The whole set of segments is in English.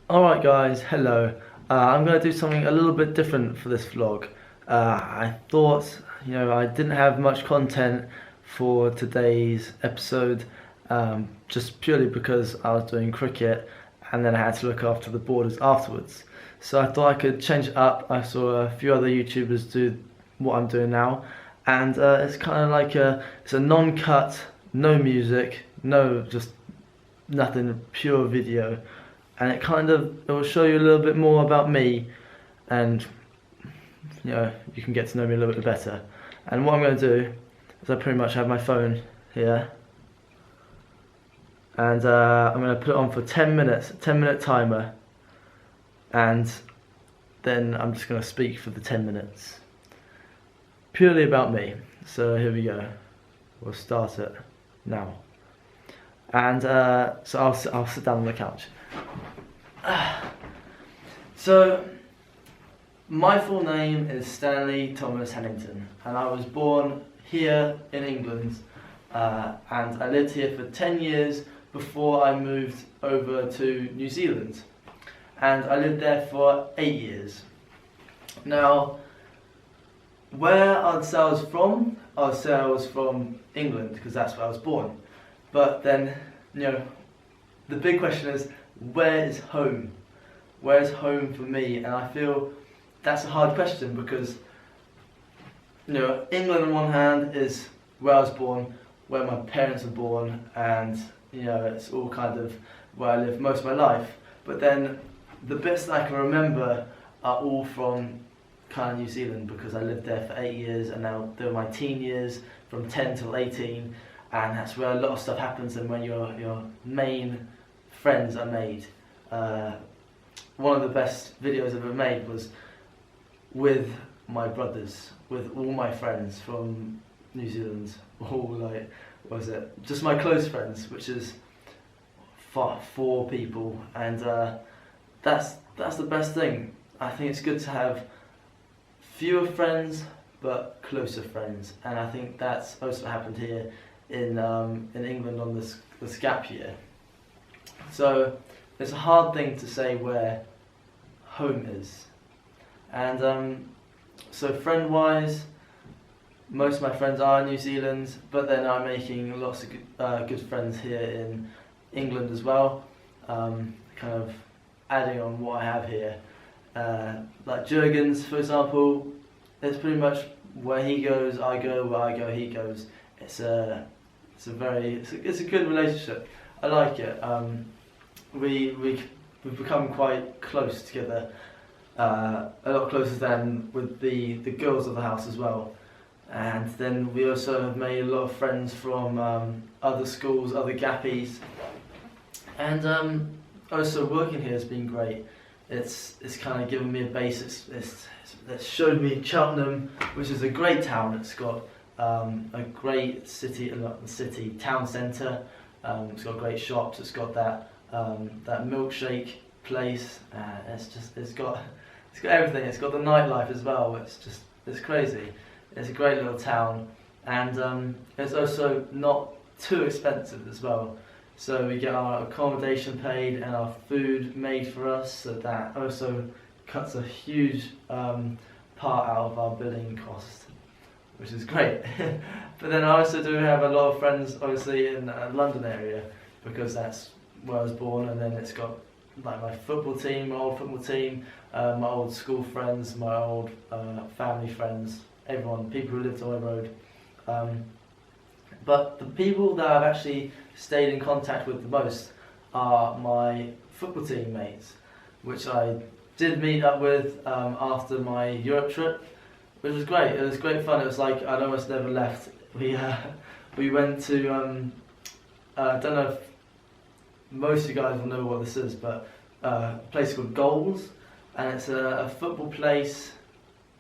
Alright guys, hello. I'm going to do something a little bit different for this vlog. I thought, I didn't have much content for today's episode, just purely because I was doing cricket and then I had to look after the borders afterwards. So I thought I could change it up. I saw a few other YouTubers do what I'm doing now, and it's kind of like it's a non-cut, no music, no just nothing, pure video, and it will show you a little bit more about me, and you can get to know me a little bit better. And what I'm going to do is I pretty much have my phone here, and I'm going to put it on for 10 minutes, 10-minute timer, and then I'm just going to speak for the 10 minutes purely about me. So here we go. We'll start it now. And so I'll sit down on the couch. So my full name is Stanley Thomas Hannington, and I was born here in England, and I lived here for 10 years before I moved over to New Zealand, and I lived there for 8 years. Now, where I'd say I was from, I'd say I was from England because that's where I was born. But then, the big question is, where is home? Where is home for me? And I feel that's a hard question because, England on one hand is where I was born, where my parents were born, and, it's all kind of where I lived most of my life. But then the bits that I can remember are all from kind of New Zealand because I lived there for 8 years, and now they were my teen years from 10 till 18. And that's where a lot of stuff happens, and when your main friends are made. One of the best videos I've ever made was with my brothers, with all my friends from New Zealand, all like, what was it? Just my close friends, which is four people, and that's the best thing. I think it's good to have fewer friends but closer friends, and I think that's also happened here in England on this gap year. So it's a hard thing to say where home is. And so friend-wise, most of my friends are in New Zealand, but then I'm making lots of good friends here in England as well. Kind of adding on what I have here. Like Jurgens, for example, it's pretty much where he goes, I go, where I go, he goes. It's a good relationship. I like it. We've become quite close together, a lot closer than with the girls of the house as well. And then we also have made a lot of friends from other schools, other gappies, and also working here has been great. It's kind of given me a base. It's showed me Cheltenham, which is a great town. It's got a great city town centre. It's got great shops. It's got that milkshake place. It's got everything. It's got the nightlife as well. It's crazy. It's a great little town, and it's also not too expensive as well. So we get our accommodation paid and our food made for us. So that also cuts a huge part out of our billing cost, which is great. But then I also do have a lot of friends, obviously, in the London area, because that's where I was born. And then it's got like my football team, my old football team, my old school friends, my old family friends, everyone, people who lived on my road. But the people that I've actually stayed in contact with the most are my football team mates, which I did meet up with after my Europe trip, which was great. It was great fun. It was like I'd almost never left. We went to I don't know if most of you guys will know what this is, but a place called Goals, and it's a football place.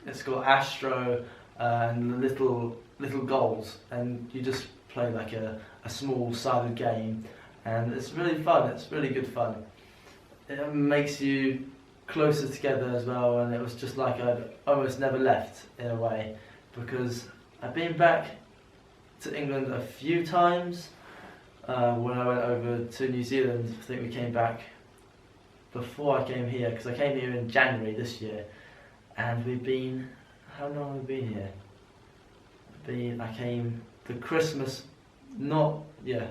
It's got Astro and little goals, and you just play like a small sided game, and it's really fun. It's really good fun. It makes you closer together as well, and it was just like I'd almost never left in a way, because I've been back to England a few times. When I went over to New Zealand, I think we came back before I came here, because I came here in January this year, and we've been, how long have we been here? I came the Christmas, the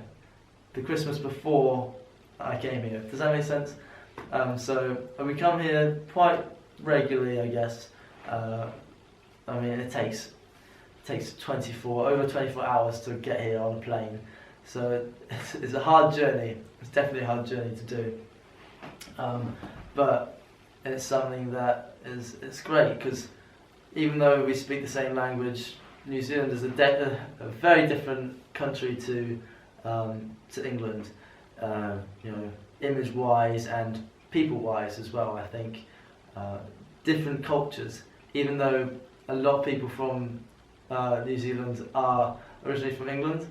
Christmas before I came here. Does that make sense? So we come here quite regularly, I guess. I mean, it takes over 24 hours to get here on a plane. So it's a hard journey. It's definitely a hard journey to do. But it's something that it's great, because even though we speak the same language, New Zealand is a very different country to England. Image-wise and people-wise as well. I think different cultures. Even though a lot of people from New Zealand are originally from England,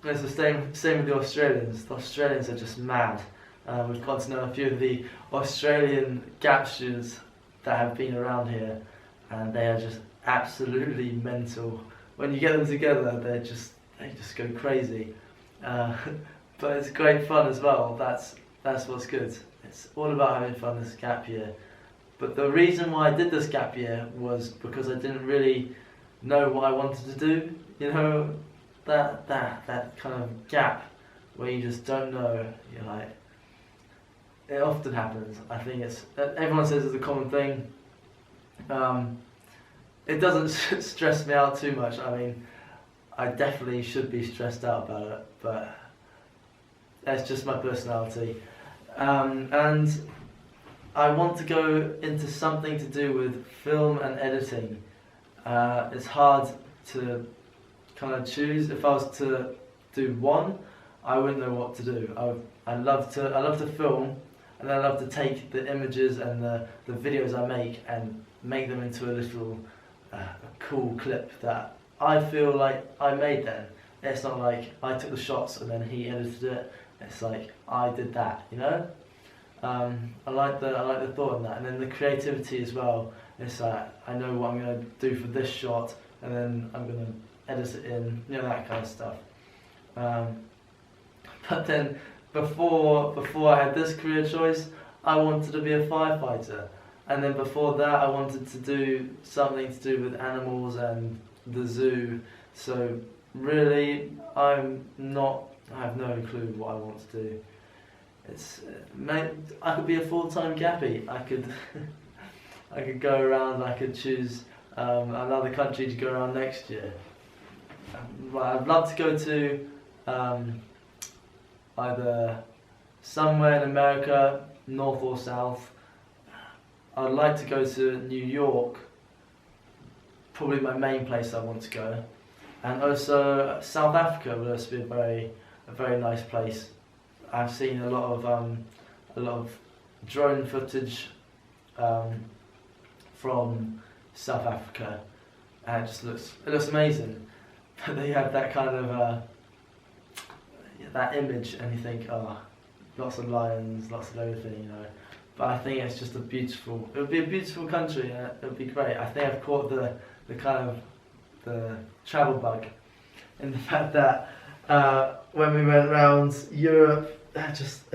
it's the same with the Australians. The Australians are just mad. We've got to know a few of the Australian gap students that have been around here, and they are just absolutely mental. When you get them together, they just go crazy. But it's great fun as well. That's what's good. It's all about having fun this gap year. But the reason why I did this gap year was because I didn't really know what I wanted to do. You know, that kind of gap where you just don't know. You're like, it often happens. I think everyone says it's a common thing. It doesn't stress me out too much. I mean, I definitely should be stressed out about it, but that's just my personality. And I want to go into something to do with film and editing. It's hard to kind of choose. If I was to do one, I wouldn't know what to do. I love to film, and I love to take the images and the videos I make and make them into a little cool clip that I feel like I made then. It's not like I took the shots and then he edited it. It's like I did that, you know. I like the thought on that, and then the creativity as well. It's like I know what I'm going to do for this shot, and then I'm going to edit it in, you know, that kind of stuff. But then before I had this career choice, I wanted to be a firefighter, and then before that I wanted to do something to do with animals and the zoo. So really, I have no clue what I want to do. I could be a full-time gappy. I could go around. I could choose another country to go around next year. I'd love to go to either somewhere in America, north or south. I'd like to go to New York. Probably my main place I want to go, and also South Africa would also be a very nice place. I've seen a lot of drone footage from South Africa, and it looks amazing. But they have that kind of that image, and you think, oh, lots of lions, lots of everything, you know. But I think it's just it would be a beautiful country, and it would be great. I think I've caught the kind of the travel bug, in the fact that when we went around Europe, I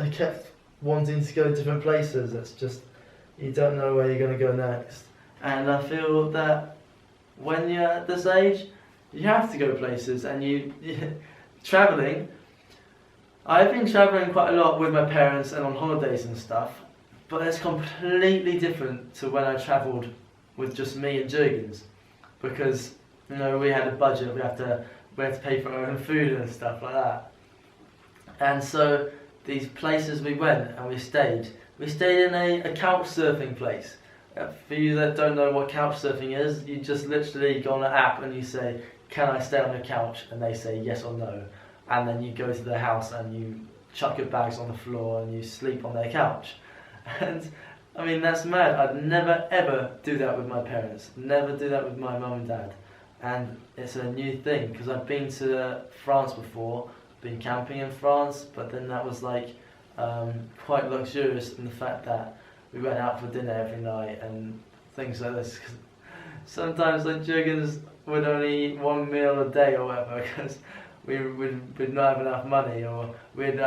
kept wanting to go to different places. It's just, you don't know where you're going to go next. And I feel that when you're at this age, you have to go places, and travelling. I've been travelling quite a lot with my parents and on holidays and stuff, but it's completely different to when I travelled with just me and Jurgens, because, you know, we had a budget. We have to pay for our own food and stuff like that. And so these places we went and we stayed in a couch surfing place. For you that don't know what couch surfing is, you just literally go on an app and you say, can I stay on your couch? And they say yes or no. And then you go to their house and you chuck your bags on the floor and you sleep on their couch. And I mean, that's mad. I'd never ever do that with my parents. Never do that with my mum and dad. And it's a new thing, because I've been to France before, been camping in France, but then that was like quite luxurious in the fact that we went out for dinner every night and things like this. Sometimes like Jurgens would only eat one meal a day or whatever, because we'd not have enough money, or we'd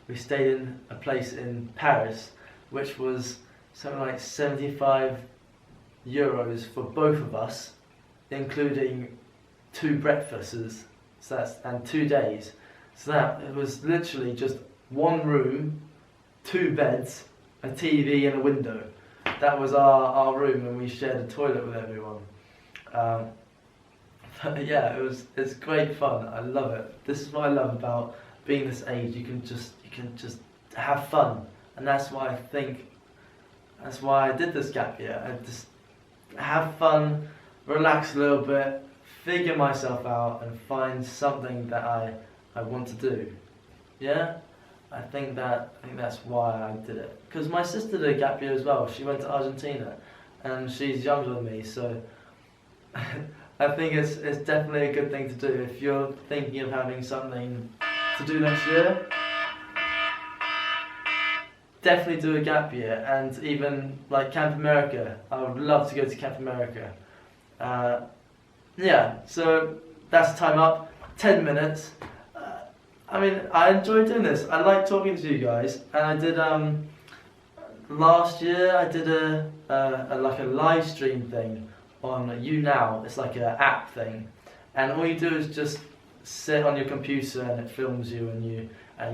we stayed in a place in Paris, which was something like 75 euros for both of us, including 2 breakfasts, and 2 days. So that it was literally just 1 room, 2 beds, a TV and a window. That was our room, and we shared a toilet with everyone. But yeah, it's great fun. I love it. This is what I love about being this age. You can just have fun, and that's why I did this gap year. I just have fun, relax a little bit, figure myself out, and find something that I want to do. Yeah, I think that's why I did it. Because my sister did a gap year as well. She went to Argentina, and she's younger than me, so I think it's definitely a good thing to do if you're thinking of having something to do next year. Definitely do a gap year, and even like Camp America. I would love to go to Camp America. Yeah, so that's time up. 10 minutes. I mean, I enjoy doing this. I like talking to you guys, and I did last year. I did like a live stream thing on YouNow. It's like an app thing, and all you do is just sit on your computer and it films you, and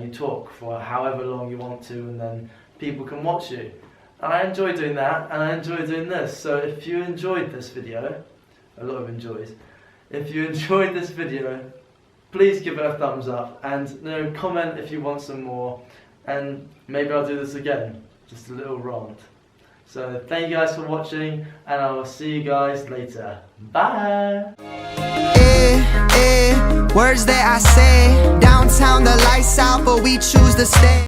you talk for however long you want to, and then people can watch you. And I enjoy doing that, and I enjoy doing this. So if you enjoyed this video, a lot of enjoys. If you enjoyed this video, please give it a thumbs up, and comment if you want some more, and maybe I'll do this again, just a little rant. So thank you guys for watching, and I will see you guys later. Bye! Words that I say, downtown the lights out, but we choose to stay.